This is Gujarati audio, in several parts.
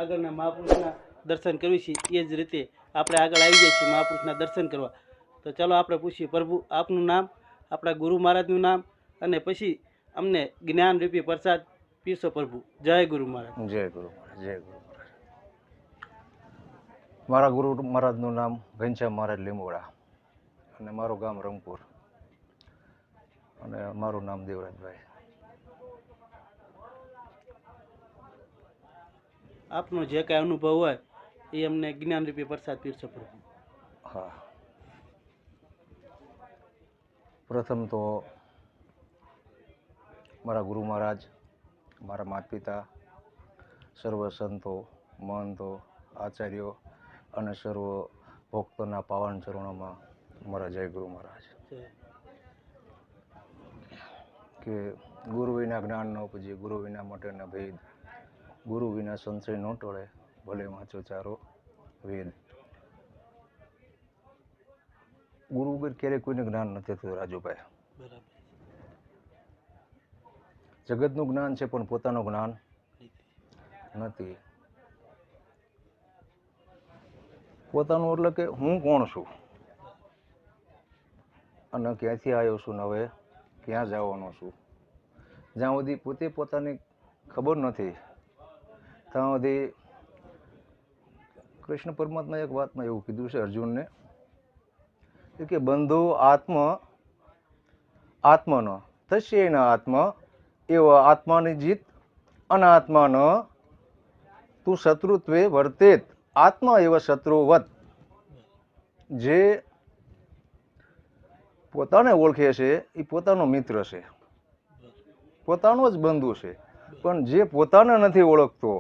આગળના મહાપુરુષના દર્શન કરવી છીએ એ જ રીતે આપણે આગળ આવી જઈએ છીએ મહાપુરુષના દર્શન કરવા. તો ચાલો આપણે પૂછીએ, પ્રભુ આપનું નામ, આપણા ગુરુ મહારાજનું નામ, અને પછી અમને જ્ઞાન રૂપી પ્રસાદ પીરસો પ્રભુ. જય ગુરુ મહારાજ. જય ગુરુ મહારાજ. જય ગુરુ મહારાજ. મારા ગુરુ મહારાજનું નામ ઘનશ્યામ મહારાજ લીંબોડા, અને મારું ગામ રંગપુર, અને મારું નામ દેવરાજભાઈ. આપનો જે કાંઈ અનુભવ હોય એ અમને જ્ઞાન રૂપી પ્રસાદ પીરસો પ્રભુ. હા, પ્રથમ તો મારા ગુરુ મહારાજ, મારા માતા પિતા, સર્વ સંતો, મહંતો, આચાર્યો અને સર્વ ભક્તોના પાવન ચરણોમાં મારા જય ગુરુ મહારાજ. કે ગુરુ વિના જ્ઞાન ન ઉપજે, ગુરુ વિના મટે ન ભેદ, ગુરુ વિના સંશય ન ટળે, ભલે વાંચો ચારો વેદ. ગુરુ વગર ક્યારેય કોઈને જ્ઞાન નથી થતું રાજુભાઈ. જગતનું જ્ઞાન છે પણ પોતાનું જ્ઞાન નથી. પોતાનું એટલે કે હું કોણ છું અને ક્યાંથી આવ્યો છું ને હવે ક્યાં જવાનો છું. જ્યાં સુધી પોતે પોતાની ખબર નથી ત્યાં સુધી કૃષ્ણ પરમાત્મા એક વાતમાં એવું કીધું છે અર્જુનને કે બંધુ આત્મનો થશે ન આત્મ એવો આત્માની જીત અનાત્માનો તું શત્રુત્વે વર્તેત આત્મા એવા શત્રુવત. જે પોતાને ઓળખે છે એ પોતાનો મિત્ર છે, પોતાનો જ બંધુ છે. પણ જે પોતાને નથી ઓળખતો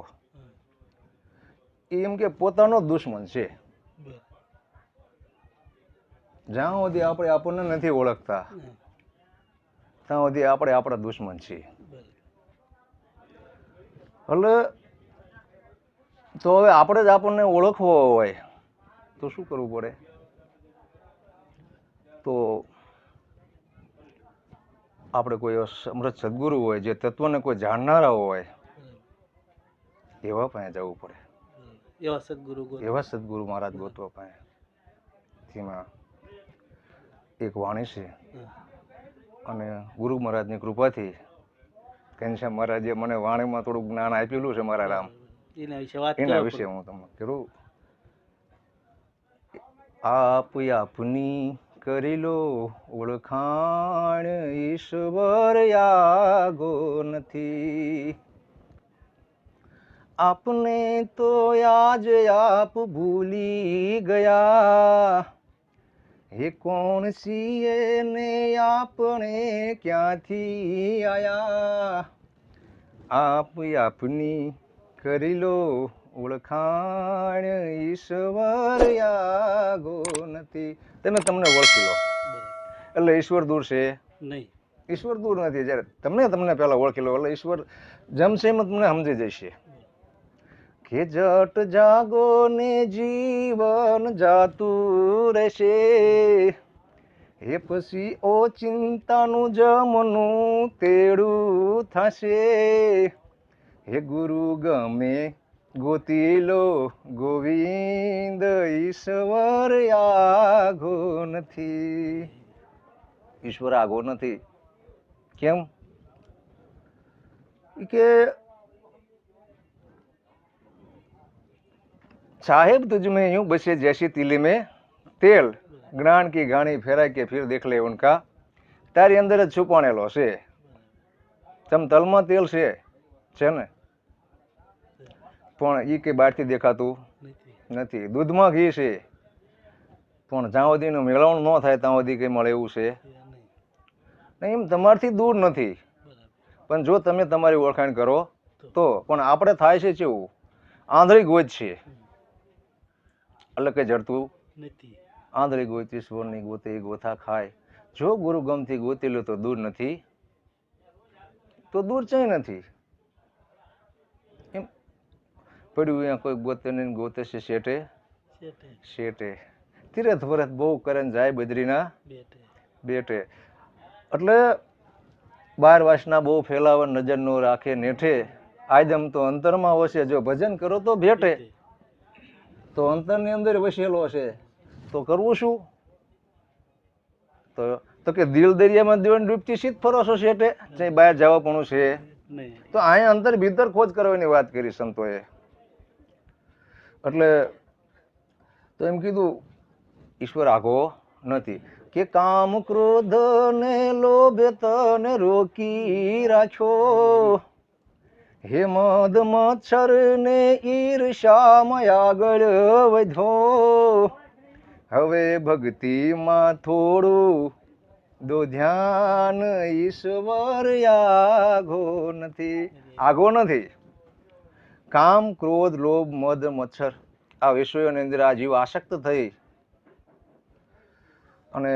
એ એમ કે પોતાનો જ દુશ્મન છે. જ્યાં સુધી આપણે આપણને નથી ઓળખતા ત્યાં સુધી આપણે આપણા દુશ્મન છીએ. એટલે તો હવે આપણે જ આપણને ઓળખવો હોય તો શું કરવું પડે? તો આપણે કોઈ સમૃદ્ધ સદગુરુ હોય, જે તત્વને કોઈ જાણનારા હોય, એવા પાસે જવું પડે. એવા સદગુરુ મહારાજ ગોતવા પાસે. તેમાં એક વાણી છે, અને ગુરુ મહારાજની કૃપાથી ઘનશ્યામ મહારાજે મને વાણીમાં થોડું જ્ઞાન આપેલું છે મારા રામ. એના વિશે હું તમને કરું. આપ આપની કરી લો ઓળખાણ, ઈશ્વર યાગો નથી. આપને તો આજ આપ ભૂલી ગયા, એ કોણ છીએ ને આપણે ક્યાંથી આયા. આપ આપની કરી લો ઓળખાણ, ઈશ્વર યાગો નથી. તમે તમને ઓળખી લો એટલે ઈશ્વર દૂર છે નહીં. ઈશ્વર દૂર નથી. જ્યારે તમને પહેલા ઓળખી લો એટલે ઈશ્વર જમશે એમ તમને સમજી જશે કે જટ જાગો ને જીવન જાતું રહેશે. એ પછી ઓ ચિંતાનું જમનું તેડું થશે. હે ગુરુ ગમે ગોતી લો ગોવિંદ, ઈશ્વર આગો નથી. ઈશ્વર આગો નથી. કેમ કે साहेब तुझ में यूं बसे जैसी तिली में तेल, ज्ञान की गाणी फेरा के फिर देख ले उनका. તારી અંદર જ છુપાણેલો છે. તમ તલમાં તેલ છે ને, પણ ઈ કે બહારથી દેખાતું નથી. દૂધમાં ઘી છે, પણ જ્યાં સુધીનું મેળવણ ન થાય ત્યાં સુધી કઈ મળે એવું છે એમ. તમારથી દૂર નથી, પણ જો તમે તમારી ઓળખાણ કરો તો. પણ આપણે થાય છે કેવું, આંધળી ગોજ છે એટલે કે જડતું નથી. આંધળી ગોતી ઈશ્વરની ગોતે ગોથા ખાય. જો ગુરુ ગમથી ગોતી લો તો દૂર નથી, તો દૂર ચાય નથી. એમ પડ્યું અહીંયા કોઈ ગોતે નહીં, ગોતે છે શેઠે શેઠે. તીરથ વરત બહુ કરે ને જાય બદ્રીના બેઠે. એટલે બાર વાસના બહુ ફેલાવે, નજર નો રાખે નેઠે. આદમ તો અંતરમાં વસે, જો ભજન કરો તો ભેટે. તો અંતરની અંદર વસેલો છે તો કરવું શું? તો કે દિલ દરિયામાં દેવન ડૂબતી સીધ ફરો છો શેઠે, જે બહાર જવા પણ છે. નહીં. તો અહીંયા અંતર ભીતર ખોજ કરવાની વાત કરી સંતોએ. એટલે તો એમ કીધું ઈશ્વર આઘો નથી કે કામ ક્રોધ ને લોભ તને રોકી રાખ્યો, હે મદ મચ્છર ને ઈર્ષામાં આગળ વધ્યો, હવે ભક્તિમાં થોડું દો ધ્યાન, ઈશ્વર આઘો નથી. આઘો નથી. કામ ક્રોધ લોભ મદ મચ્છર આ વિષયોની અંદર આ જીવ આસક્ત થઈ અને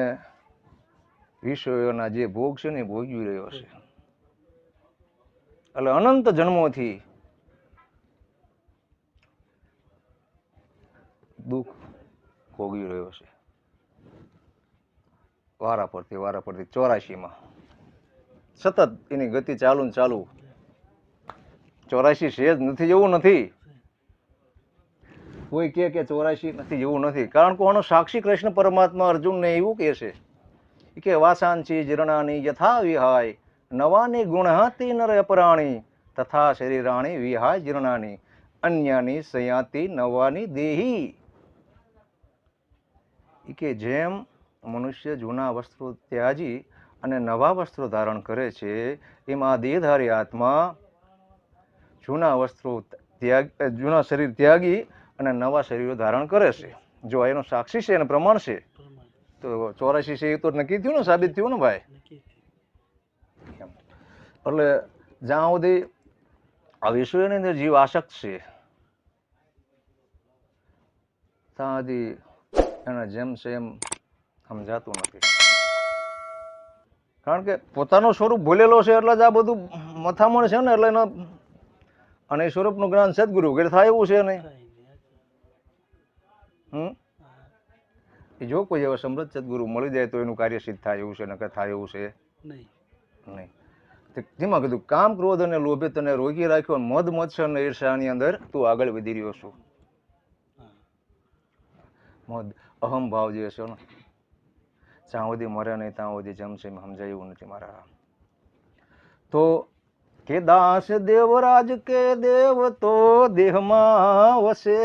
વિષયોના જે ભોગ છે ને ભોગવી રહ્યો છે. એટલે અનંત જન્મોથી દુઃખ ભોગવી રહ્યો છે. વારા પરથી 84માં સતત એની ગતિ ચાલુ ને ચાલુ. 84 છે જ નથી જેવું નથી. કોઈ કે 84 નથી જેવું નથી. કારણ કે આનો સાક્ષી કૃષ્ણ પરમાત્મા અર્જુનને એવું કહે છે કે વાસાંચી જીર્ણાની યથા વિહાય, નવાની ગુણહાતી નર અપરાણી, તથા શરીરાણી વિહાય જીર્ણાની, અન્યાની સયાતી નવાની દેહી. કે જેમ મનુષ્ય જૂના વસ્ત્રો ત્યાજી અને નવા વસ્ત્રો ધારણ કરે છે, એમાં દેહધારી આત્મા જૂના વસ્ત્રો જૂના શરીર ત્યાગી અને નવા શરીરો ધારણ કરે છે. જો એનો સાક્ષી છે અને પ્રમાણ છે તો 84 છે એ તો નક્કી થયું ને, સાબિત થયું ને ભાઈ. એટલે જ્યાં સુધી આ વિષયોની અંદર જીવ આસક્ત છે ત્યાં સુધી એને જેમ છે એમ સમજાતું નથી. કારણ કે પોતાનું સ્વરૂપ ભૂલેલો છે એટલે જ આ બધું મથામણ છે ને. એટલે એનો અને એ સ્વરૂપનું જ્ઞાન સદગુરુ વગેરે થાય એવું છે નહીં. જો કોઈ એવા સમૃદ્ધ સદગુરુ મળી જાય તો એનું કાર્ય સિદ્ધ થાય એવું છે, નકર થાય એવું છે નહીં. જેમાં કીધું કામ ક્રોધ અને લોભે તને રોકી રાખ્યો, મદ મત્સર અને ઈર્ષાની અંદર તું આગળ વધી રહ્યો છું. મદ અહમ ભાવ જે છે ને, જ્યાં સુધી મરે નહીં ત્યાં સુધી જમશે સમજાય એવું નથી મારા. તો કે દાસ દેવરાજ કે દેવ તો દેહમાં વસે,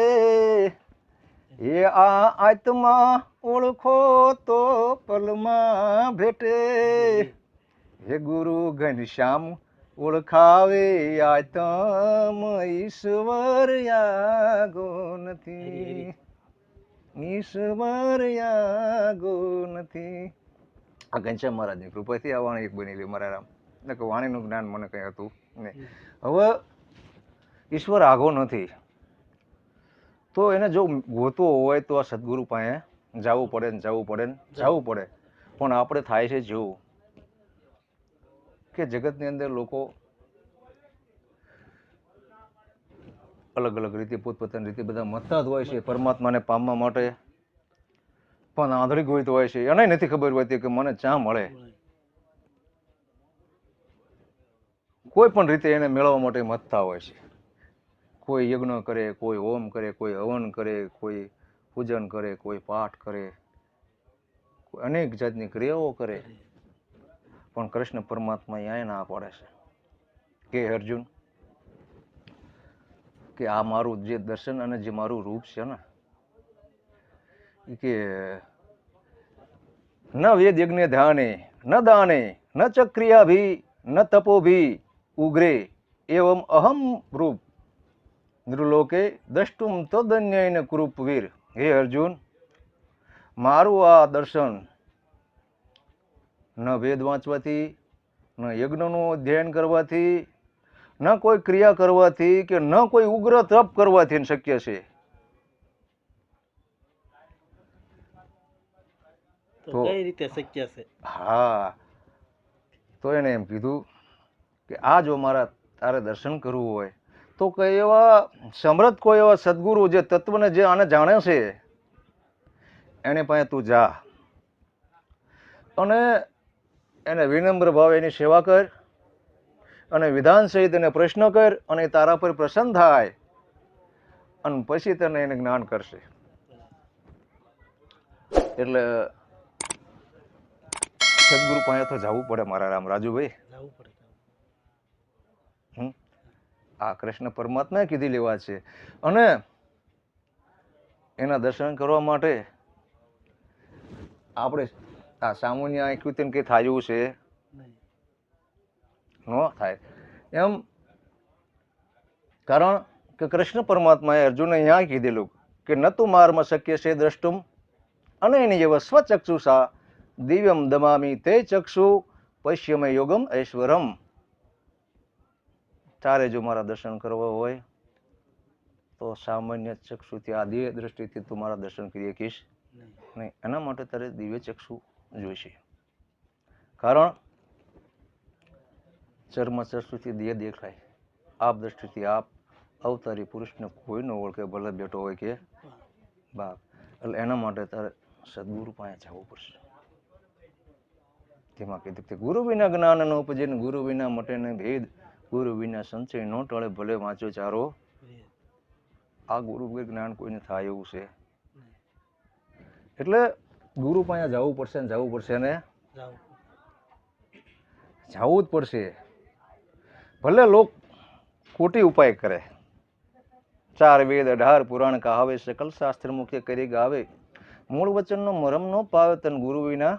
એ આ આત્મા ઓળખો તો પલમાં ભેટે, હે ગુરુ ઘનશ્યામ ઓળખાવે આત્મ, ઈશ્વર આઘો નથી, ઈશ્વર આઘો નથી. આ ઘનશ્યામ મહારાજની કૃપાથી આ વાણી એક બનેલી મારા રામ. કે વાણીનું જ્ઞાન મને કંઈ હતું નહીં. હવે ઈશ્વર આઘો નથી તો એને જો ગોતવો હોય તો આ સદગુરુ પાસે જવું પડે ને જવું પડે ને જવું પડે. પણ આપણે થાય છે જેવું કે જગતની અંદર લોકો અલગ અલગ રીતે પોતપોતાની રીતે બધા મતતા જ હોય છે પરમાત્માને પામવા માટે, પણ આંધળિક હોય તો હોય છે એને નથી ખબર હોતી કે મને ચા મળે. કોઈ પણ રીતે એને મેળવવા માટે મથતા હોય છે. કોઈ યજ્ઞ કરે, કોઈ હોમ કરે, કોઈ હવન કરે, કોઈ પૂજન કરે, કોઈ પાઠ કરે, કોઈ અનેક જાતની ક્રિયાઓ કરે. પણ કૃષ્ણ પરમાત્મા અહીંયા ના પાડે છે કે અર્જુન કે આ મારું જે દર્શન અને જે મારું રૂપ છે ને, કે ન વેદ યજ્ઞ ધ્યાને ન દાને ન ચક્રિયા ભી ન તપો ભી ઉગ્રે એવમ અહમ રૂપ નૃલોકે દ્રષ્ટુમ તો ધન્યૈન કૃપ વીર. હે અર્જુન, મારું આ દર્શન ન વેદ વાંચવાથી, ન યજ્ઞનું અધ્યયન કરવાથી, ન કોઈ ક્રિયા કરવાથી, કે ન કોઈ ઉગ્ર તપ કરવાથી શક્ય છે. તો કઈ રીતે શક્ય છે? હા, તો એને એમ કીધું કે આ જો મારા તારે દર્શન કરવું હોય તો કઈ એવા સમૃદ્ધ કોઈ એવા સદગુરુ જે તત્વને જે આને જાણે છે એને પાસે તું જા અને એને વિનમ્ર ભાવે એની સેવા કર અને વિધાન સહિત એને પ્રશ્ન કર અને તારા પર પ્રસન્ન થાય અને પછી તને એને જ્ઞાન કરશે. એટલે સદગુરુ પાસે તો જવું પડે મારા રામ રાજુભાઈ. જવું પડે. આ કૃષ્ણ પરમાત્માએ કીધેલી વાત છે. અને એના દર્શન કરવા માટે આપણે આ સામાન્ય આંખ્યું કઈ થાય છે ન થાય એમ. કારણ કે કૃષ્ણ પરમાત્માએ અર્જુનને અહીંયા કીધેલું કે ન તું માર્મ શક્ય છે દ્રષ્ટુમ અને એની જેવા સ્વચક્ષુષા દિવ્યમ દમામી તે ચક્ષુ પશ્યમય યોગમ ઐશ્વરમ. તારે જો મારા દર્શન કરવા હોય તો સામાન્ય ચક્ષુથી આ દિવ્ય દ્રષ્ટિથી તું મારા દર્શન કરી શકીશ નહીં. એના માટે તારે દિવ્ય ચક્ષુ જોઈશે. કારણ ચર્મ ચક્ષુથી દેહ દેખાય, આપ દ્રષ્ટિથી આપ અવતારી પુરુષને કોઈ ન ઓળખે, ભલે બેટો હોય કે બાપ. એટલે એના માટે તારે સદગુરુ પાસે જવું પડશે. તેમાં કીધું કે ગુરુ વિના જ્ઞાન ન ઉપજે, ગુરુ વિના મટે ને ભેદ, ગુરુ વિના સંચય ન ટળે, ભલે વાંચો ચારો. આ ગુરુ વગર જ્ઞાન કોઈને થાય એવું છે. એટલે ગુરુ પાસે જવું પડશે ને જવું પડશે ને જવું જ પડશે. ભલે લોક ખોટી ઉપાય કરે, 4 વેદ 18 પુરાણ કહાવે, સકલ શાસ્ત્ર મુખ્ય કરી ગાવે, મૂળ વચનનો મરમ ન પાવે, તન ગુરુ વિના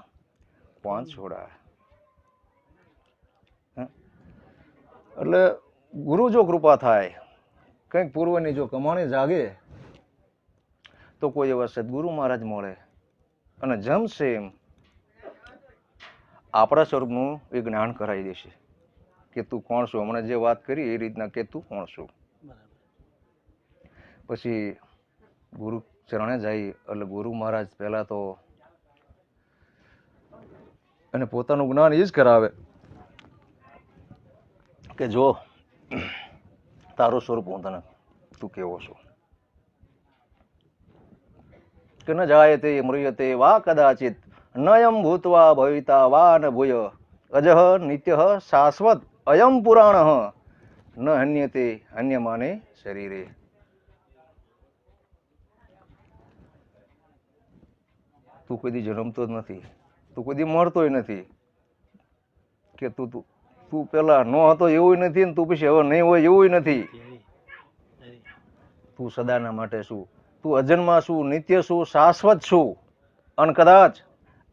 પાંચ છોડાવે. એટલે ગુરુ જો કૃપા થાય, કંઈક પૂર્વની જો કમાણી જાગે તો કોઈ એવા સદગુરુ મહારાજ મળે અને જમશે એમ આપણા સ્વરૂપનું એ જ્ઞાન કરાવી દેશે કે તું કોણ છું. હમણાં જે વાત કરી એ રીતના કે તું કોણ છું. પછી ગુરુ ચરણે જાય એટલે ગુરુ મહારાજ પહેલા તો અને પોતાનું જ્ઞાન એ જ કરાવે કે જો તારું સ્વરૂપ હું તને તું કેવો છો. કે ન જાયતે મૃયતે વા કદાચિત નયમ ભૂતવા ભવિતા વા ન ભૂય અજહ નિત્ય શાશ્વત અયમ પુરાણ ન હન્યતે હન્યમાને શરીરે. તું કોઈ દી જન્મતો જ નથી, તું કોઈ દી મરતોય નથી, કે તું પેલા ન હતો એવું નથી ને તું પછી હવે નહીં હોય એવું નથી. તું સદાના માટે શું, તું અજન્મા શું, નિત્ય શું, શાશ્વત શું. અને કદાચ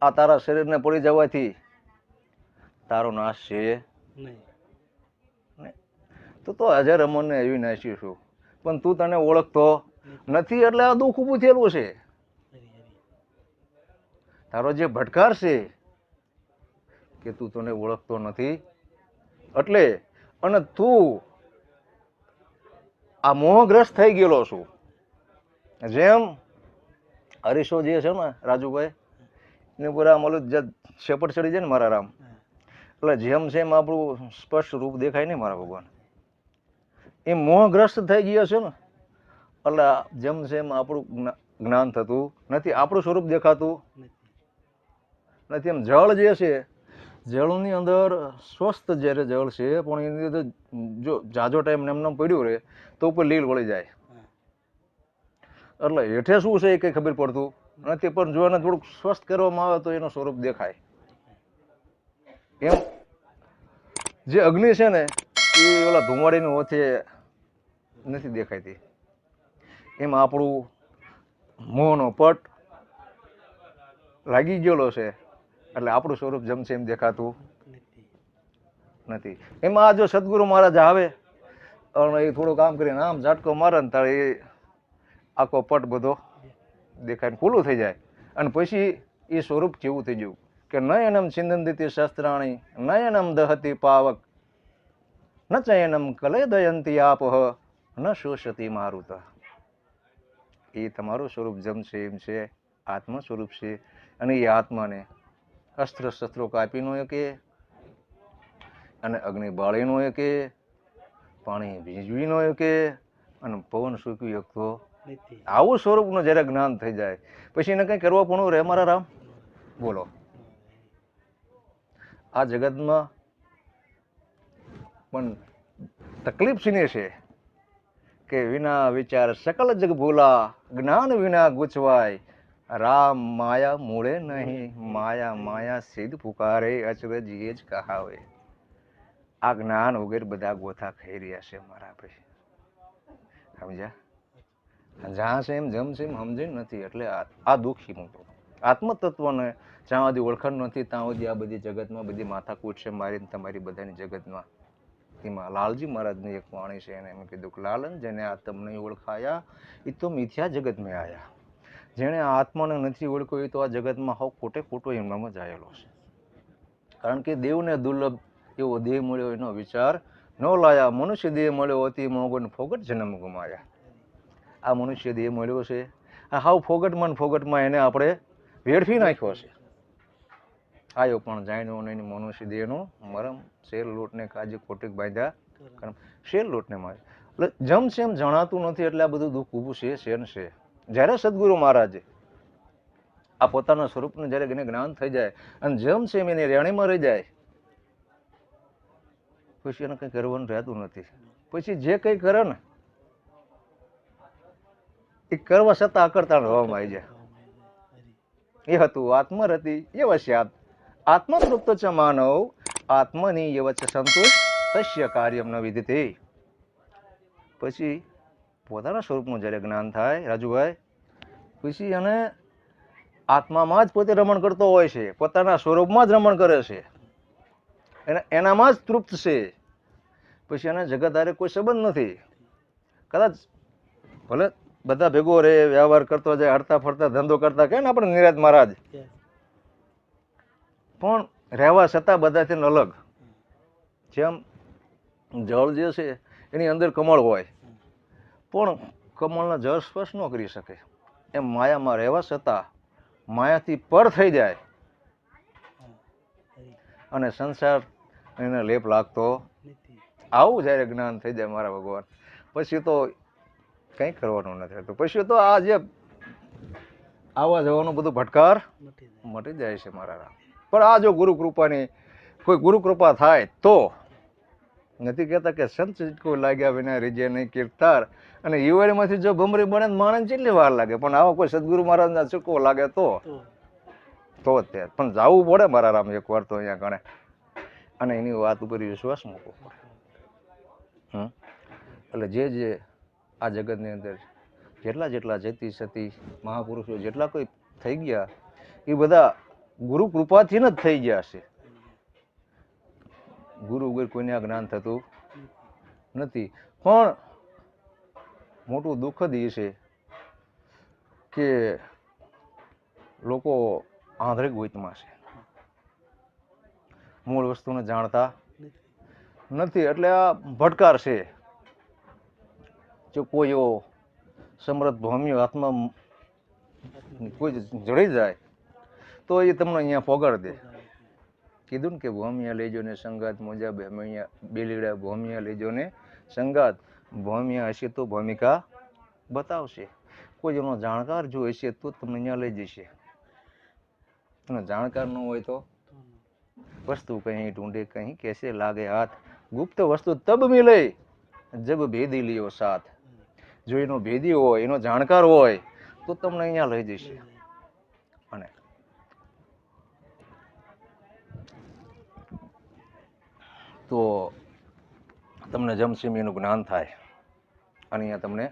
આ તારા શરીરને પડી જવાથી તારો નાશ છે નહીં. તું તો અજર અમરને એવી નાશી છું, પણ તું તને ઓળખતો નથી. એટલે આ દુઃખ ઊભું થયેલું છે. તારો જે ભટકાર છે કે તું તને ઓળખતો નથી. એટલે અને તું આ મોહગ્રસ્ત થઈ ગયેલો છું. જેમ હરીશો જે છે ને રાજુભાઈ ને પૂરા મલું શેપટ ચડી જાય ને મારા રામ, એટલે જેમ જેમ આપણું સ્પષ્ટ રૂપ દેખાય ને મારા ભગવાન, એ મોહગ્રસ્ત થઈ ગયા છે ને. એટલે જેમ જેમ આપણું જ્ઞાન થતું નથી, આપણું સ્વરૂપ દેખાતું નથી. એમ જળ જે છે, જળની અંદર સ્વસ્થ જ્યારે જળ છે પણ એની અંદર જો જાજો ટાઈમ એમને પડ્યું રહે તો ઉપર લીલ વળી જાય. એટલે હેઠે શું છે એ કંઈ ખબર પડતું નથી, પણ જો એને થોડુંક સ્વસ્થ કરવામાં આવે તો એનું સ્વરૂપ દેખાય. એમ જે અગ્નિ છે ને એ ઓલા ધુમાડીની ઓથે નથી દેખાતી. એમ આપણું મોહનો પટ લાગી ગયેલો છે એટલે આપણું સ્વરૂપ જમશે એમ દેખાતું નથી. એમાં આ જો સદગુરુ મહારાજ આવે અને એ થોડું કામ કરીને આમ ઝાટકો મારે ને તારે એ આખો પટ બધો દેખાય ખુલ્લું થઈ જાય. અને પછી એ સ્વરૂપ કેવું થઈ ગયું કે નયનમ છિંદંતી શસ્ત્રાણી નયનમ દહતી પાવક ન ચયનમ કલેદયંતી આપહ ન શોષતી મારુત. એ તમારું સ્વરૂપ જમશે એમ છે, આત્મા સ્વરૂપ છે. અને એ આત્માને અસ્ત્ર શસ્ત્રો કાપી ન શકે, અને અગ્નિ બાળી ન શકે, પાણી ભીંજવી ન શકે, અને પવન સૂકવી શકતો. આવું સ્વરૂપનું જ્યારે જ્ઞાન થઈ જાય પછી એને કંઈ કરવા પણ રહે મારા રામ. બોલો, આ જગતમાં પણ તકલીફ શીને છે કે વિના વિચાર સકલ જગ ભૂલા, જ્ઞાન વિના ગુચવાય, રામ માયા મૂળે નહીં, માયા માયા સિદ્ધ પુકારે, અચરજ એ જ કહાવે. આ જ્ઞાન વગેરે બધા ગોથા ખાઈ રહ્યા છે મારા ભાઈ, સમજ્યા? જ્યાં છે એમ જમ છે એમ સમજીને નથી, એટલે આ દુઃખી હું તો આત્મતત્વને જ્યાં સુધી ઓળખાણ નથી ત્યાં સુધી આ બધી જગતમાં બધી માથાકૂટ છે મારી ને તમારી બધાની જગતમાં. એમાં લાલજી મહારાજની એક વાણી છે, એને એમ કીધું કે લાલન જેને આત્મ નહીં ઓળખાયા એ તો મિથ્યા જગત મેં આયા. જેણે આ આત્માને નથી ઓળખ્યો એ તો આ જગતમાં હવ ખોટે ખોટો એમનામાં જ આવેલો છે. કારણ કે દેવને દુર્લભ એવો દેહ મળ્યો એનો વિચાર ન લાયા, મનુષ્ય દેહ મળ્યો અતિ મોંઘો ને ફોગટ જન્મ ગુમાયા. આ મનુષ્ય દેહ મળ્યો છે આ હાવ ફોગટમાં એને આપણે વેડફી નાખ્યો છે. આયો પણ જાણ્યો નહીં મનુષ્ય દેહનો મરમ, શેર લોટને કાજે ખોટીક બાંધ્યા કરમ. શેર લોટને મારે એટલે જમ છે એમ જણાતું નથી, એટલે આ બધું દુઃખ ઊભું છે શેન છે. જ્યારે સદગુરુ મહારાજે આ પોતાના સ્વરૂપનું જ્યારે એને જ્ઞાન થઈ જાય અને જમ છે એમ એની રેણીમાં રહી જાય, પછી એને કંઈ કરવાનું રહેતું નથી. પછી જે કંઈ કરે ને એ કરવા છતાં અકર્તા રહેવામાં આવી જાય. એ હતું આત્મરતિ એ વશ્યાત આત્મતૃપ્ત ચ માનવ, આત્મની એ વચ્ચે સંતુષ્ટ તસ્ય કાર્યમ ન વિદિતે. પછી પોતાના સ્વરૂપનું જ્યારે જ્ઞાન થાય રાજુભાઈ, પછી એને આત્મામાં જ પોતે રમણ કરતો હોય છે, પોતાના સ્વરૂપમાં જ રમણ કરે છે, એનામાં જ તૃપ્ત છે. પછી એને જગત હારે કોઈ સંબંધ નથી. કદાચ ભલે બધા ભેગો રહે, વ્યવહાર કરતો જાય, હરતા ફરતા ધંધો કરતા કે ને આપણે નિરાજ મહારાજ, પણ રહેવા છતાં બધાથી અલગ. જેમ જળ જે છે એની અંદર કમળ હોય, પણ કમળના જળ સ્પર્શ ન કરી શકે, એમ માયામાં રહેવા છતાં માયાથી પર થઈ જાય અને સંસાર એને લેપ લાગતો. આવું જ્યારે જ્ઞાન થઈ જાય મારા ભગવાન, પછી તો કંઈ કરવાનું નથી રહેતું. પછી તો આ જે આવવા જવાનું બધું ભટકાર મટી જાય છે મારા રામ. પણ આ જો ગુરુ કૃપાની કોઈ ગુરુ કૃપા થાય તો, નથી કહેતા કે સંત કોઈ લાગ્યા વિના રીજે નહીં કીર્તાર, અને યુવાડીમાંથી જો ભમરી બને માણસ કેટલી વાર લાગે, પણ આવા કોઈ સદગુરુ મહારાજના ચૂકો લાગે તો જ તે. પણ જવું પડે મારા રામ એક વાર તો અહીંયા ગણે, અને એની વાત ઉપર વિશ્વાસ મૂકવો પડે. એટલે જે આ જગતની અંદર જેટલા જતી સતી મહાપુરુષો જેટલા કોઈ થઈ ગયા એ બધા ગુરુ કૃપાથી જ થઈ ગયા છે. ગુરુ વગર કોઈને આ જ્ઞાન થતું નથી. પણ મોટું દુઃખદ એ છે કે લોકો આંધળે ગોઈતમાં છે, મૂળ વસ્તુને જાણતા નથી, એટલે આ ભટકાર છે. જો કોઈ એવો સમૃદ્ધ ભૌમ્ય આત્મા કોઈ જડી જાય તો એ તમને અહીંયા પોગાડ દે. કીધું ને કે ભૌમ્યા લેજો ને સંગાત મોજા ભૌમ્યા બેલીડા, ભૌમ્યા લેજો ને સંગાત, ભૌમ્યા હશે તો ભૂમિકા બતાવશે. કોઈ એનો જાણકાર જો હશે તો તમને અહીંયા લઈ જશે, અને જાણકાર ન હોય તો વસ્તુ કहीं ઢૂંઢે કहीं कैसे લાગે હાથ, ગુપ્ત વસ્તુ તબ મિલે જબ ભેદી લિયો સાથ. જો એનો ભેદી હોય, એનો જાણકાર હોય તો તમને અહીંયા લઈ જશે. અને તો તમને જમસીમ એનું જ્ઞાન થાય અને અહીંયા તમને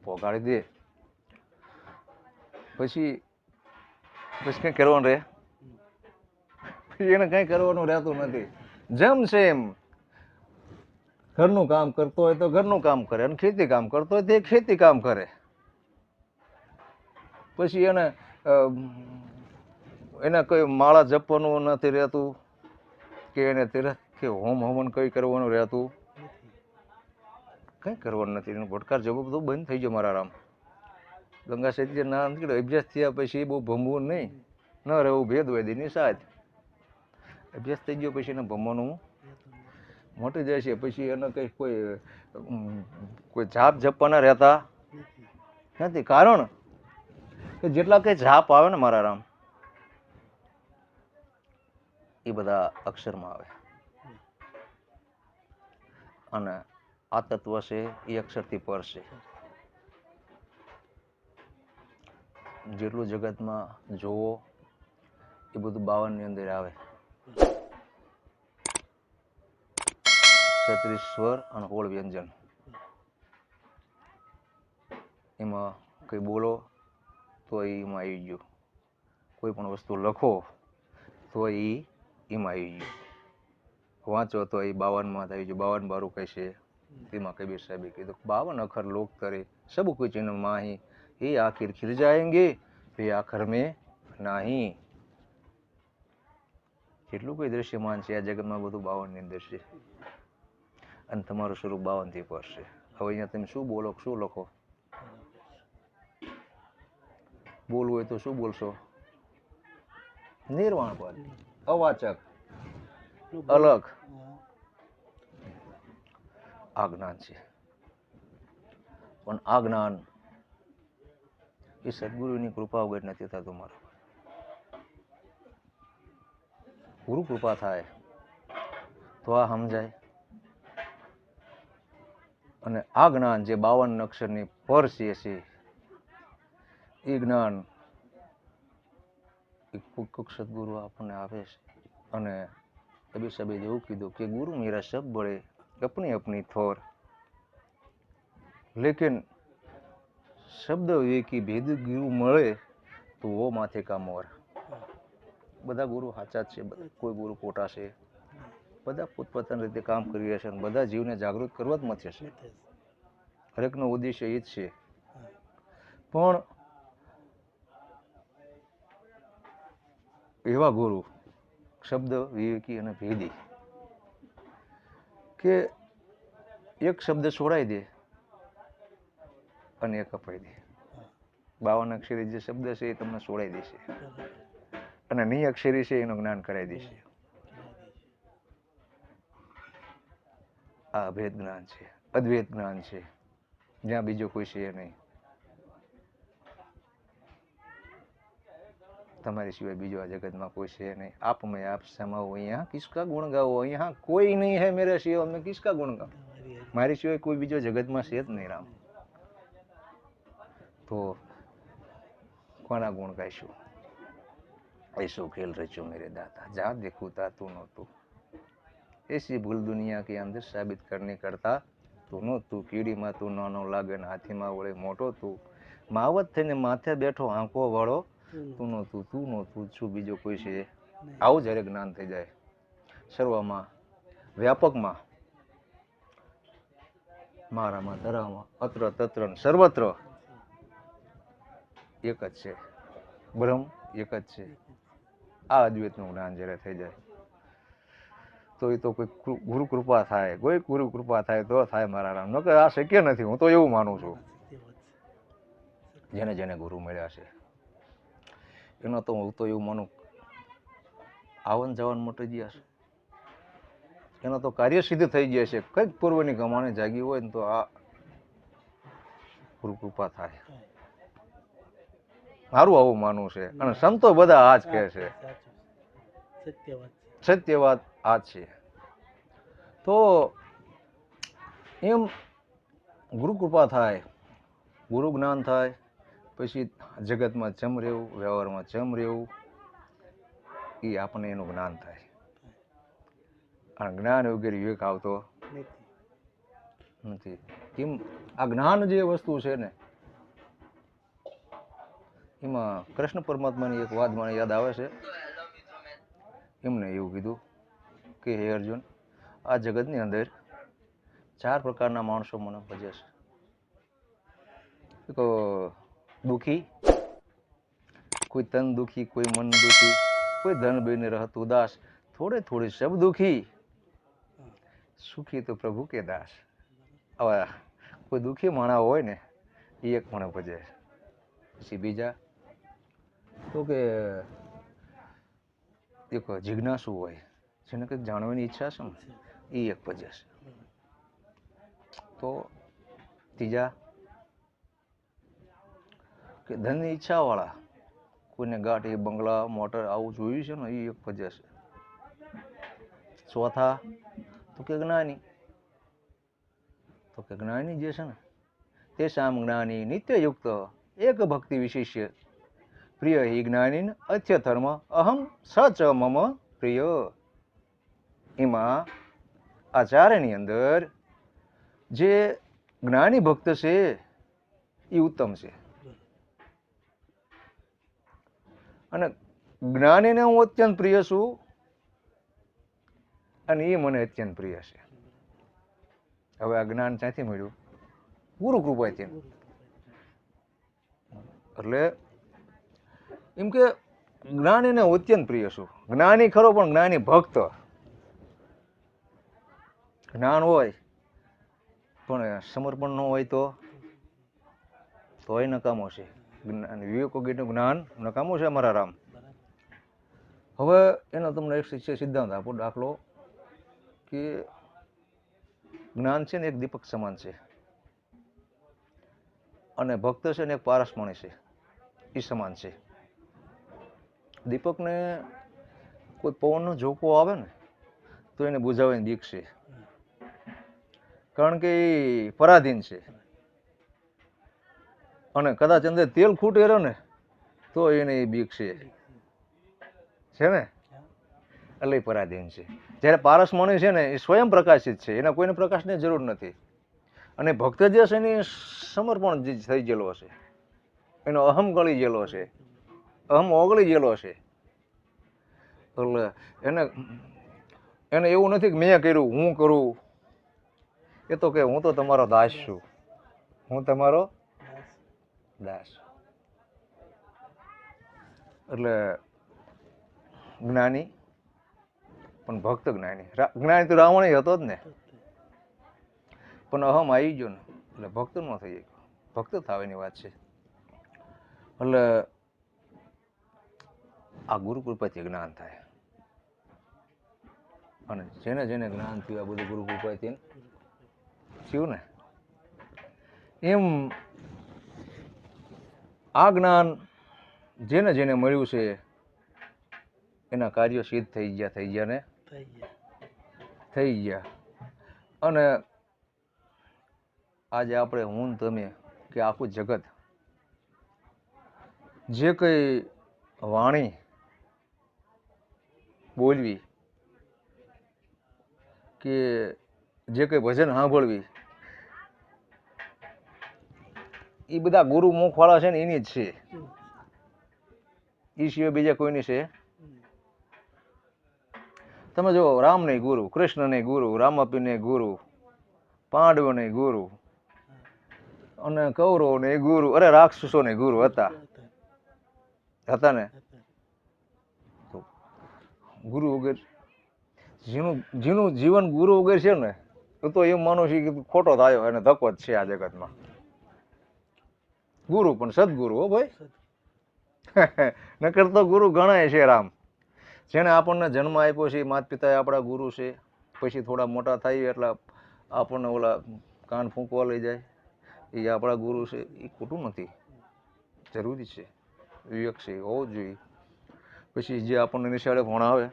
પોગાડી દે. પછી કંઈ કરવાનું રહે? એને કંઈ કરવાનું રહેતું નથી. જેમ છે એમ ઘરનું કામ કરતો હોય તો ઘરનું કામ કરે, અને ખેતી કામ કરતો હોય તો એ ખેતી કામ કરે. પછી એને કોઈ માળા જપવાનું નથી રહેતું, કે એને તીરથ કે હોમ હવન કંઈ કરવાનું રહેતું કંઈ કરવાનું નથી. એનું ભટકાર જવું બધું બંધ થઈ ગયો મારા રામ. ગંગા સતી ના અભ્યાસ થયા પછી બહુ ભમવું નહીં, ન રહેવું ભેદ હોય દીની સાથ. અભ્યાસ થઈ ગયો પછી એને ભમવાનું મોટી જાય છે. પછી એને કંઈ કોઈ જાપ જપવાના રહેતા નથી. કારણ કે જેટલા કંઈ જાપ આવે ને મારા રામ એ બધા અક્ષરમાં આવે. અને આ તત્વ છે એ અક્ષરથી પર છે. જેટલું જગતમાં જોવો એ બધું 52 ની અંદર આવે. 36 સ્વર અને 16 વ્યંજન. એમાં કંઈ બોલો તો એમાં આવી ગયું, કોઈ પણ વસ્તુ લખો તો એમાં આવી ગયું, વાંચો તો એ 52માં આવી ગયું. 52 બારું કહે છે તેમાં કબીર સાહેબે કીધું 52 અખર લોક કરે સબ કુછ ઇન માહી, એ આખિર ખિલ જાએંગે વે આખર મેં નહીં. જેટલું કોઈ દ્રશ્યમાન છે આ જગતમાં બધું 52 ની અંદર છે અને તમારું સ્વરૂપ 52 થી પર છે. હવે અહીંયા તમે શું બોલો શું લખો? બોલવું હોય તો શું બોલશો? નિર્વાણ પદ, અવાચક, અલગ. આ જ્ઞાન છે. પણ આ જ્ઞાન એ સદગુરુની કૃપા વગર નથી થતું. મારા ગુરુ કૃપા થાય તો આ સમજાય. અને આ જ્ઞાન જે 52 અક્ષરની પર છે એ જ્ઞાન કોઈક સદગુરુ આપણને આપે છે. અને કબીર સાહેબે એવું કીધું કે ગુરુ મેરા સબ બળે अपनी अपनी थोर, लेकिन શબ્દ વિવેકી ભેદ ગુરુ મળે તો વો માથે કા મોર. બધા ગુરુ સાચા જ છે, કોઈ ગુરુ ખોટા છે. બધા પોતપોતાની રીતે કામ કરી રહ્યા છે અને બધા જીવને જાગૃત કરવા જ મથે છે. હરેકનો ઉદ્દેશ્ય એ જ છે. પણ એવા ગુરુ શબ્દ વિવેકી અને ભેદી કે એક શબ્દ છોડાઈ દે અને એક અપાઈ દે. 52 અક્ષરી જે શબ્દ છે એ તમને છોડાઈ દેશે અને ની અક્ષરી છે એનું જ્ઞાન કરાવી દેશે. આ અભેદ જ્ઞાન છે, અદ્વૈત જ્ઞાન છે, જ્યાં બીજો કોઈ છે નહીં. તમારી સિવાય બીજો આ જગતમાં કોઈ છે નહીં. આપ મેં આપ સમાવો, અહીંયા કિસકા ગુણ ગાવો, અહીંયા કોઈ નહીં હે મેરે સિવાય, મેં કિસકા ગુણ ગાવો. મારી સિવાય કોઈ બીજો જગતમાં છે જ નહીં રામ. તો કોના ગુણ ગાઈશું? ऐसो खेल रचो मेरे दाता, जहाँ देखूं ता तू नो तू. ऐसी भूल दुनिया के अंदर साबित करने करता તું નો તું. કીડીમાં તું નાનો લાગે ને હાથીમાં વળે મોટો તું. માવત થઈને માથે બેઠો આંકો વાળો તું નો તું છું બીજો કોઈ છે. આવું જ્યારે જ્ઞાન થઈ જાય સર્વમાં, વ્યાપકમાં, મારામાં, તરામાં, અત્ર તત્ર સર્વત્ર એક જ છે, બ્રહ્મ એક જ છે. આ અદ્વૈતનું જ્ઞાન જ્યારે થઈ જાય તો એ તો કોઈ ગુરુ કૃપા થાય, કોઈ ગુરુ કૃપા થાય તો થાય મારા રામ. નકર આ શક્ય નથી. હું તો એવું માનું છું. જેને જેને ગુરુ મળ્યા છે એનો તો હું તો એવું માનું આવન જાવન મટી ગયા છે, એનો તો કાર્ય સિદ્ધ થઈ ગયા છે. કંઈક પૂર્વની કમાણી જાગી હોય ને તો આ ગુરુ કૃપા થાય. મારું આવું માનવું છે અને સંતો બધા આ જ કહે છે. સત્ય વાત આ જ છે. તો એમ ગુરુ કૃપા થાય, ગુરુ જ્ઞાન થાય, પછી જગતમાં ચમ રહેવું, વ્યવહારમાં ચમ રહેવું, એ આપણને એનું જ્ઞાન થાય. અને જ્ઞાન વગેરે વિવેક આવતો નથી. કેમ? આ જ્ઞાન જે વસ્તુ છે ને એમાં કૃષ્ણ પરમાત્માની એક વાત મને યાદ આવે છે. એમને એવું કીધું કે હે અર્જુન, આ જગતની અંદર 4 પ્રકારના માણસો મને ભજે છે. એક દુઃખી, કોઈ તન દુઃખી, કોઈ મન દુઃખી, કોઈ ધન બેને રહત ઉદાસ, થોડે થોડે સબ દુઃખી, સુખી તો પ્રભુ કે દાસ. હવે કોઈ દુઃખી માણા હોય ને એ એક મને ભજે. પછી બીજા તો કે એક જિજ્ઞાસુ હોય, જેને કંઈક જાણવાની ઈચ્છા છે ને એ એક ભજે છે. તો ત્રીજા કે ધનની ઈચ્છા વાળા, કોઈને ગાડી, બંગલા, મોટર આવું જોયું છે ને એ એક ભજે છે. ચોથા તો કે જ્ઞાની, તો કે જ્ઞાની જે છે ને તે સામ જ્ઞાની નિત્યયુક્ત એક ભક્તિ વિશિષ્ય પ્રિય હિ જ્ઞાની અથ્યધર્મ અહમ સચ મમ પ્રિય. એમાં આચાર્યની અંદર જે જ્ઞાની ભક્ત છે એ ઉત્તમ છે, અને જ્ઞાનીને હું અત્યંત પ્રિય છું અને એ મને અત્યંત પ્રિય છે. હવે આ જ્ઞાન ક્યાંથી મળ્યું? ગુરુ કૃપાથી. એટલે એમ કે જ્ઞાનીને હું અત્યંત પ્રિય છું. જ્ઞાની ખરો પણ જ્ઞાની ભક્ત. જ્ઞાન હોય પણ સમર્પણ ન હોય તોય નકામો છે. વિવેકોગીનું જ્ઞાન નકામું છે અમારા રામ. હવે એનો તમને એક સિદ્ધાંત આપો, દાખલો કે જ્ઞાન છે ને એક દીપક સમાન છે, અને ભક્ત છે ને એક પારસમણી છે, એ સમાન છે. દીપકને કોઈ પવનનો ઝોકો આવે ને તો એને બુઝાવવાની બીક છે, કારણ કે એ પરાધીન છે, અને કદાચ અંદર તેલ ખૂટે રહ્યો ને તો એને એ બીક છે ને, એટલે એ પરાધીન છે. જ્યારે પારસમણી છે ને એ સ્વયં પ્રકાશિત છે, એને કોઈને પ્રકાશની જરૂર નથી. અને ભક્ત જે છે ને એ સમર્પણ થઈ ગયેલો હશે, એનો અહમ ગળી ગયેલો છે, અહમ ઓગળી ગયેલો છે. એટલે એને એવું નથી કે મેં કર્યું, હું કરું. એ તો કે હું તો તમારો દાસ છું, હું તમારો દાસ. એટલે જ્ઞાની પણ ભક્ત જ્ઞાની. જ્ઞાની તો રાવણ હતો જ ને, પણ અહમ આવી ગયો ને એટલે ભક્ત ન થઈ ગયો. ભક્ત થવાની વાત છે. એટલે આ ગુરુ કૃપાથી જ્ઞાન થાય, અને જેને જેને જ્ઞાન થયું આ બધું ગુરુ કૃપાથી થયું ને. એમ આ જ્ઞાન જેને જેને મળ્યું છે એના કાર્યો સિદ્ધ થઈ ગયા. અને આજે આપણે હું તમે કે આખું જગત જે કઈ વાણી બોલવી કે જે કઈ ભજન સાંભળવી એ બધા ગુરુ મુખવાળા છે ને એની જ છે. એ સિવાય બીજા કોઈની છે. તમે જો રામ નહીં ગુરુ, કૃષ્ણ નહીં ગુરુ, રામાપી નહીં ગુરુ, પાંડવ નહીં ગુરુ, અને કૌરવ નહીં ગુરુ, અરે રાક્ષસો નહીં ગુરુ હતા ને. તો ગુરુ વગર જેનું જીવન ગુરુ વગર છે ને એ તો એમ માનો છે કે ખોટો થયો અને ધક્કો જ છે આ જગતમાં. ગુરુ પણ સદગુરુ, હો ભાઈ. નકર તો ગુરુ ગણાય છે રામ. જેને આપણને જન્મ આપ્યો છે, માતા પિતા આપણા ગુરુ છે. પછી થોડા મોટા થાય એટલે આપણને ઓલા કાન ફૂંકવા લઈ જાય, એ આપણા ગુરુ છે. એ ખોટું નથી, જરૂરી છે, વિવેક છે, હોવો જ જોઈએ. પછી જે આપણને નિશાળે ભણાવે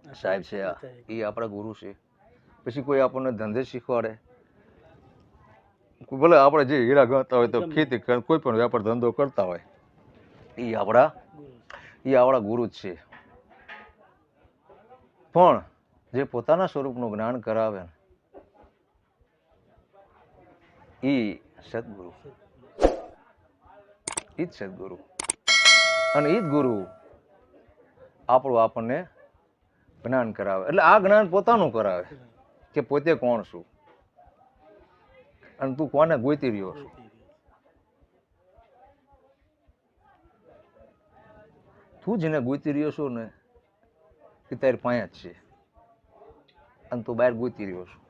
સાહેબ છે, એ આપણા ગુરુ છે. પછી કોઈ આપણને ધંધે શીખવાડે, ભલે આપણે જે હીરા ગણતા હોય તો ખેતી કોઈ પણ વ્યાપાર ધંધો કરતા હોય, એ આપણા ગુરુ જ છે. પણ જે પોતાના સ્વરૂપનું જ્ઞાન કરાવે એ સદગુરુ, એ જ સદગુરુ. અને એ જ ગુરુ આપણને જ્ઞાન કરાવે. એટલે આ જ્ઞાન પોતાનું કરાવે કે પોતે કોણ છું અને તું કોને ગોતી રહ્યો છું. તું જેને ગોતી રહ્યો છો ને એ તારી પાસે જ છે, અને તું બહાર ગોતી રહ્યો છું.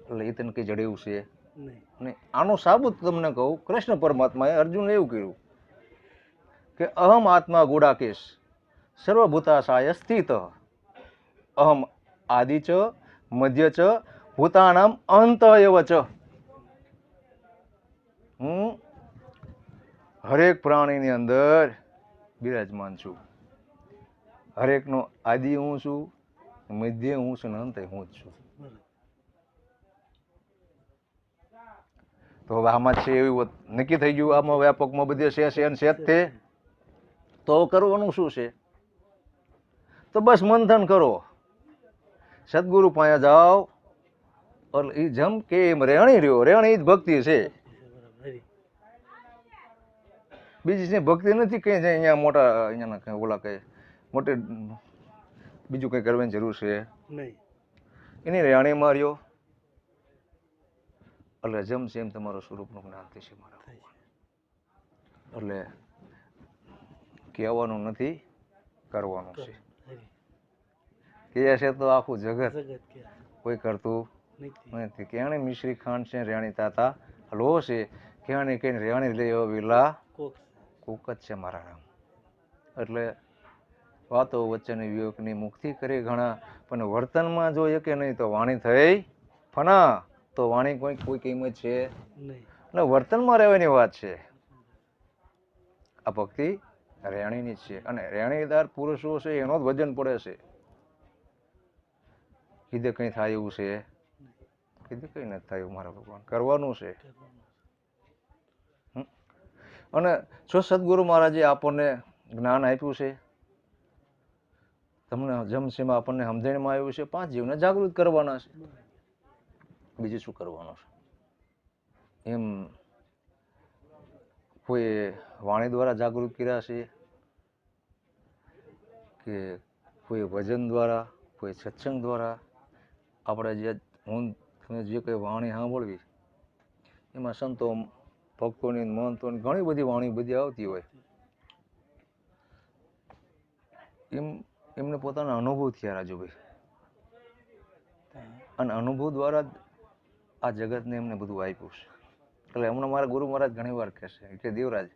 એટલે એ તને કઈ જડેવું છે નહીં. આનો સાબુત તમને કહું, કૃષ્ણ પરમાત્માએ અર્જુન એવું કર્યું કે અહમ આત્મા ગુડાકેશ સર્વભૂતાશાય સ્થિત અહમ આદિ ચ મધ્ય ચ ભૂતાનામ અંત એવ ચ. હું હરેક પ્રાણીની અંદર બિરાજમાન છું. હરેકનો આદિ હું છું, મધ્ય હું છું, ને અંત હું જ છું. તો હવે આમાં છે એવું નક્કી થઈ ગયું, આમાં વ્યાપકમાં બધે છે ને છે જ તે. તો કરવાનું શું છે? તો બસ મંથન કરો, સદગુરુ પાસે જાઓ, એટલે એ જમ કે એમ રેણી રહ્યો, રેણી જ ભક્તિ છે. બીજી છે ભક્તિ નથી કઈ છે અહીંયા મોટા અહીંયાના કઈ ઓલા કઈ મોટી બીજું કઈ કરવાની જરૂર છે નહીં. એની રેણી માર્યો એટલે જેમ છે એમ તમારું સ્વરૂપનું જ્ઞાન થશે મારા. એટલે કહેવાનું નથી, કરવાનું છે. કહે છે તો આખું જગત, કોઈ કરતું નથી. કેણે મિશ્રી ખાંડ છે રેણી તાતા લો છે, કેણે કઈ રેણી લે વિલા કોક જ છે મારા નામ. એટલે વાતો વચ્ચેની વિવેકની મુક્તિ કરી ઘણા, પણ વર્તનમાં જો કે નહીં તો વાણી થઈ ફના. તો વાણી કોઈ કિંમત છે એટલે વર્તનમાં રહેવાની વાત છે. આ ભક્તિ રેણીની છે, અને રેણીદાર પુરુષો છે એનો જ વજન પડે છે. કીધે કઈ થાય એવું છે? કીધે કઈ નથી થાય મારા ભગવાન. કરવાનું છે. અને જો સદગુરુ મહારાજે આપણને જ્ઞાન આપ્યું છે, તમને જમસીમાં આપણને સમજણમાં આવ્યું છે, 5 જીવને જાગૃત કરવાના છે, બીજું શું કરવાનું છે? એમ કોઈ વાણી દ્વારા જાગૃત કર્યા છે, કે કોઈ ભજન દ્વારા, કોઈ સત્સંગ દ્વારા. આપણે જે તમે જે કંઈ વાણી સાંભળવી એમાં સંતો ભક્તોની મહંતોની ઘણી બધી વાણી બધી આવતી હોય, એમને પોતાના અનુભવ થયા રાજુભાઈ, અને અનુભવ દ્વારા આ જગતને એમને બધું આપ્યું છે. એટલે હમણાં મારા ગુરુ મહારાજ ઘણી વાર કહે છે કે દેવરાજ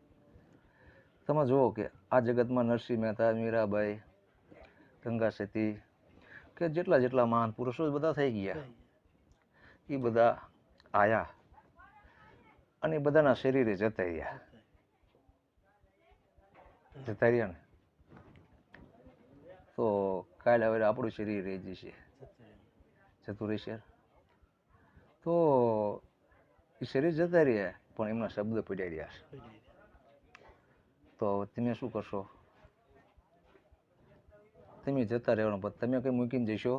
તમે જુઓ કે આ જગતમાં નરસિંહ મહેતા, મીરાબાઈ, ગંગા સતી કે જેટલા મહાન પુરુષો બધા થઈ ગયા, એ બધા આયા અને એ બધાના શરીરે જતા રહ્યા ને તો કાલે હવે આપણું શરીર રહી જશે, જતું રહેશે. તો એ શરીર જતા રહ્યા પણ એમના શબ્દ પડ્યા રહ્યા છે. તો તમે શું કરશો? તમે જતા રહેવાનું, પણ તમે કઈ મૂકીને જશો?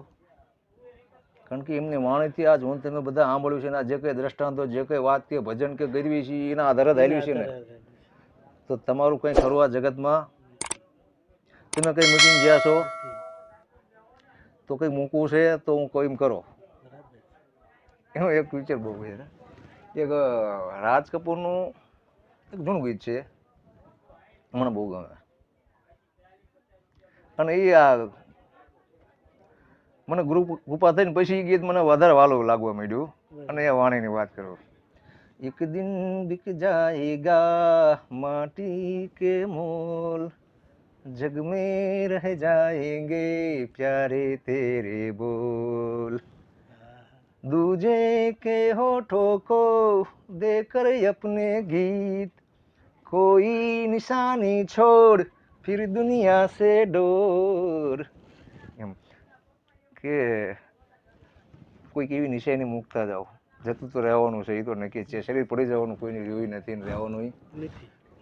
કારણ કે એમની વાણીથી આજ હું તમે બધા સાંભળ્યું છે ને, જે કઈ દ્રષ્ટાંતો, જે કઈ વાત કે ભજન કે ગરવી છે એના આધારે હાલ્યું છે ને, તો તમારું કઈ ખરું આ જગતમાં? તમે કઈ મૂકીને ગયા છો? તો કઈ મૂકવું છે તો હું કોઈ કરો. એનો એક વિચાર બહુ છે. એક રાજ કપૂરનું એક જૂનું ગીત છે, મને બહુ ગમે, અને એ આ મને કૃપા થઈને પછી એ ગીત મને વધારે વાલું લાગવા માંડ્યું, અને એ વાણીની વાત કરું. એક દિન બિક જાએગા માટી કે મોલ, જગ में रह जाएंगे प्यारे तेरे बोल, दूजे के होठों को देकर अपने गीत, कोई निशानी छोड़ फिर दुनिया से डोर. એમ કે કોઈક એવી નિશાની મૂકતા જાઓ, જતું તો રહેવાનું છે, એ તો નક્કી છે. શરીર પડી જવાનું કોઈની રહ્યું નથી ને રહેવાનું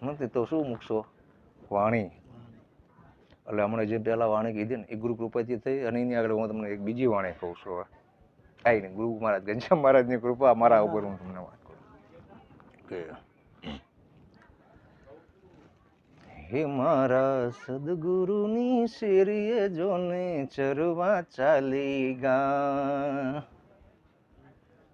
નથી, તો શું મૂકશો? વાણી. એટલે હમણાં જે પહેલા વાણી કીધી ને એ ગુરુ કૃપાથી થઈ, અને એની આગળ હું તમને એક બીજી વાણી કહું છું. કાંઈ નહીં, ગુરુ મહારાજ ઘનશ્યામ મહારાજની કૃપા મારા ઉપર હું તમને વાત કરું કે હે મારા સદગુરુની શેરીએ જોને ચરવા ચાલી ગા,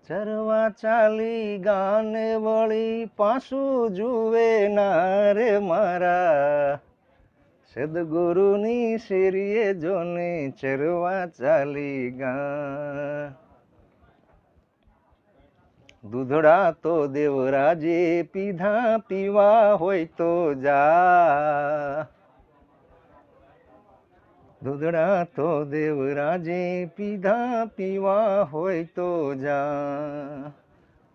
ચરવા ચાલી ગાને વળી પાછું જુએ ના રે મારા સદગુરુની શેરીએ જોને ચરવા ચાલી ગા. દૂધડા તો દેવરાજે પીધા, પીવા હોય તો જા, દૂધડા તો દેવરાજે પીધા, પીવા હોય તો જા,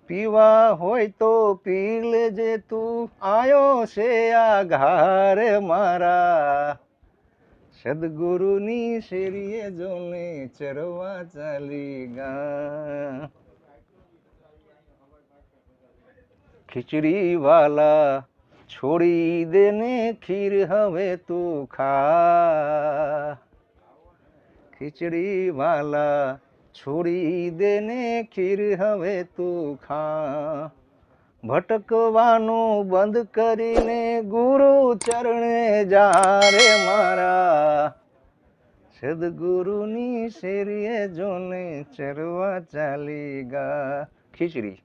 પીવા હોય તો પી લેજે તું, આયો છે આ ઘાર મારા સદગુરુની શેરીએ જોને ચરવા ચાલી ગા. ખીચડી વાલા છોડી દે ને ખીર હવે તું ખા, ખીચડી વાલા છોડી દે ને ખીર હવે તું ખા, ભટકવાનું બંધ કરીને ગુરુ ચરણે જા રે મારા, સદગુરુની શેરીએ જોને ચરવા ચાલી ગા. ખીચડી,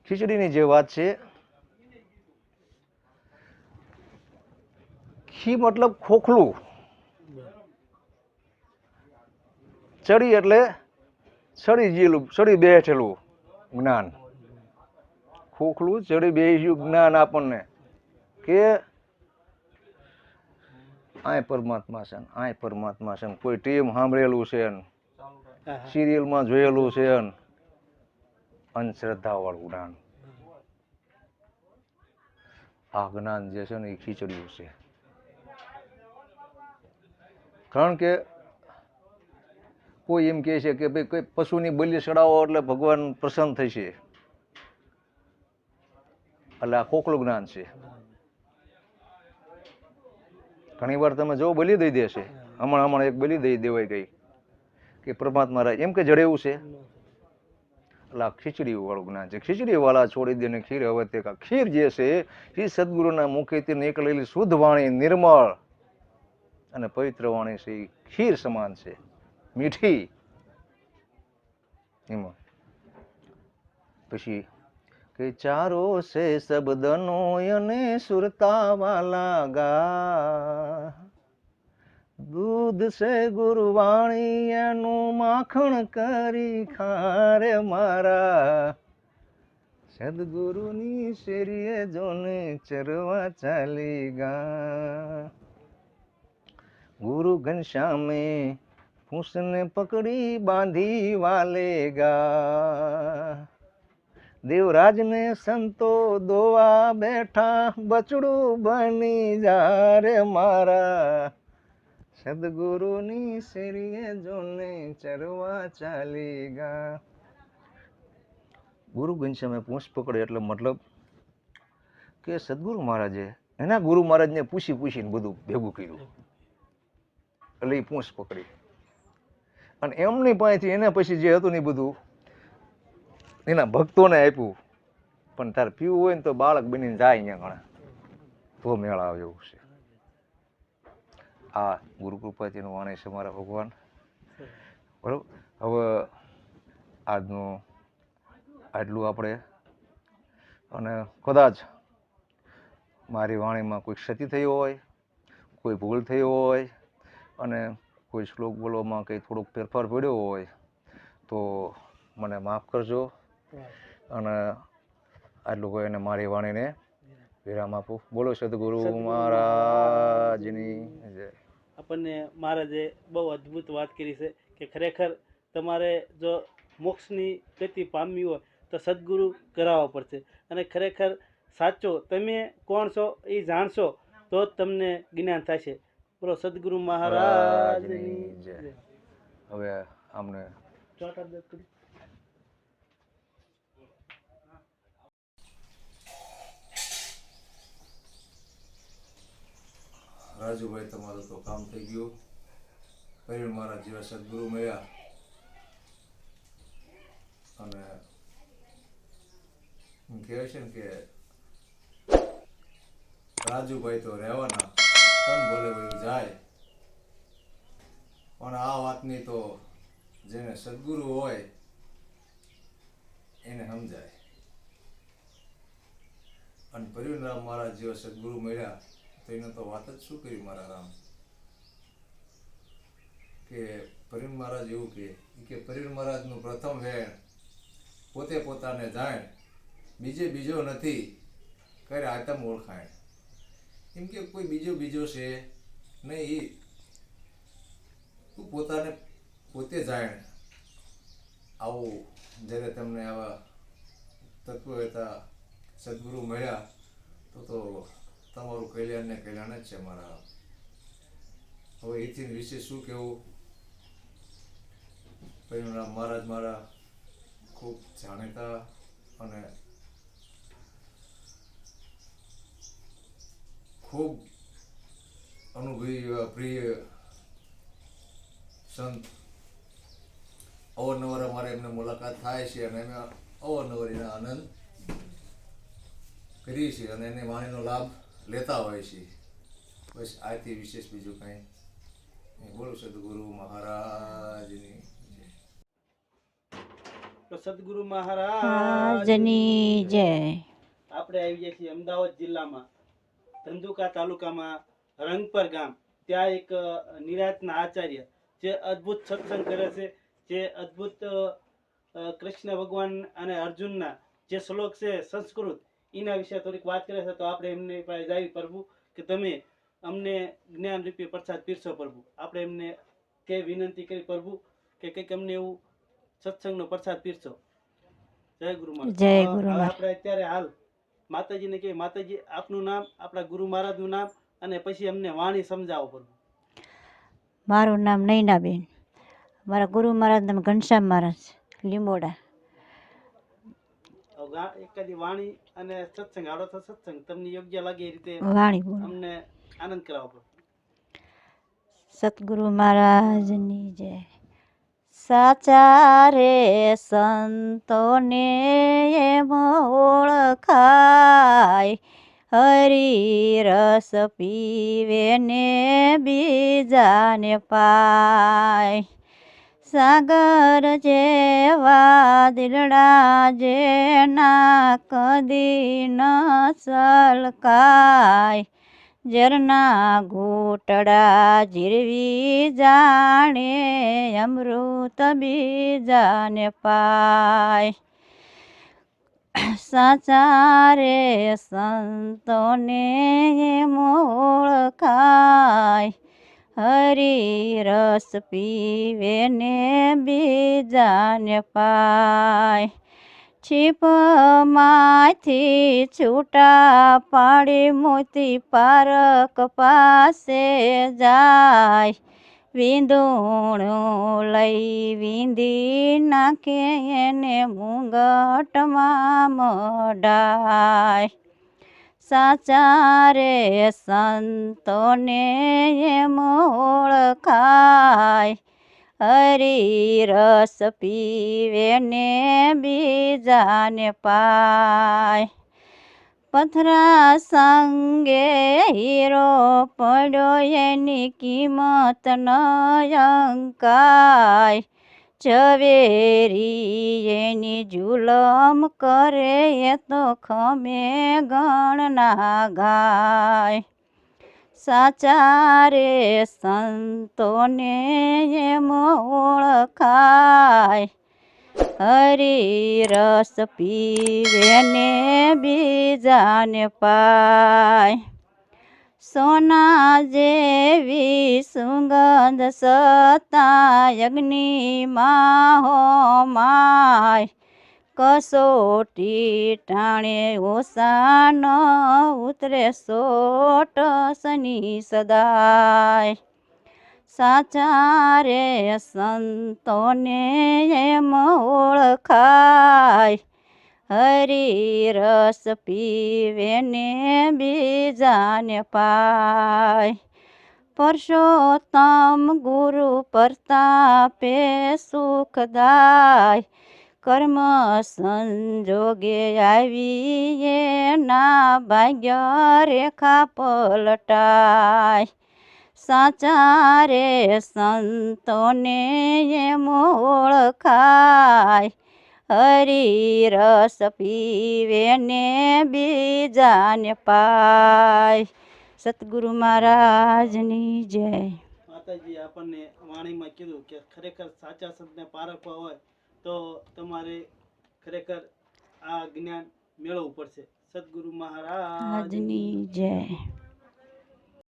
ખીચડીની જે વાત છે, ખી મતલબ ખોખલું, ચડી એટલે ચડી ગયેલું, ચડી બેઠેલું જ્ઞાન, ખોખલું ચડી બેસ્યું જ્ઞાન આપણને કે આય પરમાત્મા છે, આય પરમાત્મા છે, કોઈ ટીમ સાંભળેલું છે, સિરિયલમાં જોયેલું છે, અંધશ્રદ્ધા વાળું જ્ઞાન. આ જ્ઞાન જે છે ને એ ખીચડ્યું છે. કારણ કે કોઈ એમ કહે છે કે ભાઈ કોઈ પશુની બલિ ચડાવો એટલે ભગવાન પ્રસન્ન થશે, એટલે આ ખોખલું જ્ઞાન છે. ઘણી વાર તમે જો બલિ દઈ દેશે, હમણાં એક બલિ દઈ દેવાય ગઈ કે પરમાત્મા એમ કે જડે એવું છે, એટલે આ ખીચડી વાળું જ્ઞાન છે. ખીચડી વાળા છોડી દે ને ખીર હવે તે કા. ખીર જે છે એ સદગુરુના મુખેથી નીકળેલી શુદ્ધ વાણી, નિર્મળ અને પવિત્ર વાણી છે, એ ખીર સમાન છે, મીઠી. એમાં પછી કે ચારો છે શબ્દનો અને સુરતા વાલા ગા, દૂધ છે ગુરુવાણી એનું માખણ કરી ખારે મારા, સદગુરુની શેરીએ જોને ચરવા ચાલી ગા. ગુરુ ઘનશ્યામે પૂછને પકડી બાંધી વાલે ગા, દેવરાજને સંતો દોવા બેઠા બચડું બની જા રે મારા, સદગુરુની શેરીએ જોને ચરવા ચાલી ગા. ગુરુ ઘનશ્યામે પૂછ પકડે એટલે મતલબ કે સદગુરુ મહારાજે એના ગુરુ મહારાજને પૂછીને બધું ભેગું કર્યું, એટલે એ પૂછ પકડી. અને એમની પાસેથી એને પછી જે હતું ને એ બધું એના ભક્તોને આપ્યું. પણ તારે પીવું હોય ને તો બાળક બનીને જાય અહીંયા ઘણા, તો મેળા આવે એવું છે. આ ગુરુ કૃપાથી વાણી છે મારા ભગવાન. બરોબર, હવે આજનું આટલું આપણે, અને કદાચ મારી વાણીમાં કોઈ ક્ષતિ થઈ હોય, કોઈ ભૂલ થઈ હોય, અને કોઈ શ્લોક બોલવામાં કંઈ થોડોક ફેરફાર પડ્યો હોય તો મને માફ કરજો. અને આટલું કોઈ એને મારી વાણીને વિરામ આપું. બોલો સદગુરુ મહારાજની જય. આપણને મહારાજે બહુ અદ્ભુત વાત કરી છે કે ખરેખર તમારે જો મોક્ષની ગતિ પામવી હોય તો સદગુરુ કરાવવા પડશે. અને ખરેખર સાચો તમે કોણ છો એ જાણશો તો જ તમને જ્ઞાન થશે. બોલો સદગુરુ મહારાજની જય. હવે આમને રાજુભાઈ, તમારું તો કામ થઈ ગયું. પરિણ મહારાજ જેવા સદગુરુ મળ્યા, અને કહેવાય છે ને કે રાજુભાઈ તો રહેવાના, તન ભલે વયું જાય. પણ આ વાતની તો જેને સદગુરુ હોય એને સમજાય. અને પરિણ રામ મહારાજ જેવા સદગુરુ મળ્યા તો એને તો વાત જ શું કરી મારા રામ. કે પરિણ મહારાજ એવું કે પરિણ મહારાજનું પ્રથમ વેણ પોતે પોતાને જાણ, બીજે બીજો નથી કરે આતમ ઓળખાણ. એમ કે કોઈ બીજો છે નહીં, તું પોતાને પોતે જાણ. આવું જ્યારે તમને આવા તત્વવેતા સદગુરુ મળ્યા તો તમારું કલ્યાણ ને કલ્યાણ જ છે મારા. હવે એથી વિશે શું કહેવું. પરિણામ મહારાજ મારા ખૂબ જાણીતા અને ખૂબ અનુભવી એવા પ્રિય સંત અવારનવાર અમારે એમને મુલાકાત થાય છે અને અમે અવારનવાર એના આનંદ કરીએ છીએ અને એને વાણીનો લાભ લેતા હોય છે. બસ આથી વિશેષ બીજું કંઈ નહીં. બોલો સદગુરુ મહારાજની જય. તો સદગુરુ મહારાજ આજની જય. આપણે આવી ગયા છીએ અમદાવાદ જિલ્લામાં ધંધુકા તાલુકામાં રંગપર ગામ. ત્યાં એક નિરાંતના આચાર્ય જે અદ્ભુત સત્સંગ કરે છે, જે અદ્ભુત કૃષ્ણ ભગવાન અને અર્જુનના જે શ્લોક છે સંસ્કૃત, એના વિશે થોડીક વાત કરે છે. તો આપણે એમની પાસે જાવી પ્રભુ કે તમે અમને જ્ઞાન રૂપી પ્રસાદ પીરસો પ્રભુ. આપણે એમને કે વિનંતી કરી પ્રભુ કે કંઈક અમને એવું સત્સંગનો પ્રસાદ પીરસો. જય ગુરુ મહારાજ. જય હવે ગુરુ મહારાજ. આપણે અત્યારે હાલ માતાજીને કહીએ, માતાજી આપનું નામ, આપણા ગુરુ મહારાજનું નામ, અને પછી અમને વાણી સમજાવો પ્રભુ. મારું નામ નૈનાબેન. મારા ગુરુ મહારાજ નામ ઘનશ્યામ મહારાજ લીંબોડા. હવે એકાદી વાણી અને સત્સંગ આવડો તો સત્સંગ તમને યોગ્ય લાગે એ રીતે વાણી બોલો. અમને આનંદ કરાવો પ્રભુ. સતગુરુ મહારાજની જય. સાચા રે સંતોને એમ ઓળખાય, હરી રસ પીવે ને બીજાને પાય. સાગર જેવા દિલડા જેના કદી ન સલકાય, ઝરના ઘૂંટડા જીરવી જાણે અમૃત બીજાને પાય. સાચા રે સંતોને એમ ઓળખાય, હરી રસ પીવે ને બીજાને પાય. છીપમાંથી છૂટા પાડી મોતી પારક પાસે જાય, વીંધુણું લઈ વીંધી નાખે એને મુંગટમાં મઢાય. સાચા રે સંતોને એમ ઓળખાય, હરી રસ પીવે ને બીજાને પાય. પથરા સંગે હીરો પડ્યો એની કિંમત ન અંકાય, ઝવેરી એની જુલમ કરે એ તો ખમે ગણના ગાય. સાચા રે સંતોને એમ ઓળખાય, હરી રસ પીવે ને બીજાને પાય. સોના જેવી સુગંધ સતા અગ્નિમાં હોમાય, કસોટી ટાણે ઓસા ન ઉતરે સોટ શનિ સદાય. સાચા રે સંતોને એમ ઓળખાય, હરી રસ પીવે ને બીજાને પાય. પરસોત્તમ ગુરુ પ્રતાપે સુખદાય, કર્મ સંજોગે આવી એના ભાગ્ય રેખા પલટાય. સાચા રે સંતોને એમ ઓળખાય, હરી રસ પીવે ને બીજાને પાય. સતગુરુ મહારાજની જય. માતાજી આપણને વાણીમાં કીધું કે ખરેખર સાચા સંતને પારખવા હોય તો તમારે ખરેખર આ જ્ઞાન મેળવવું પડશે. સદગુરુ મહારાજ આજની જય.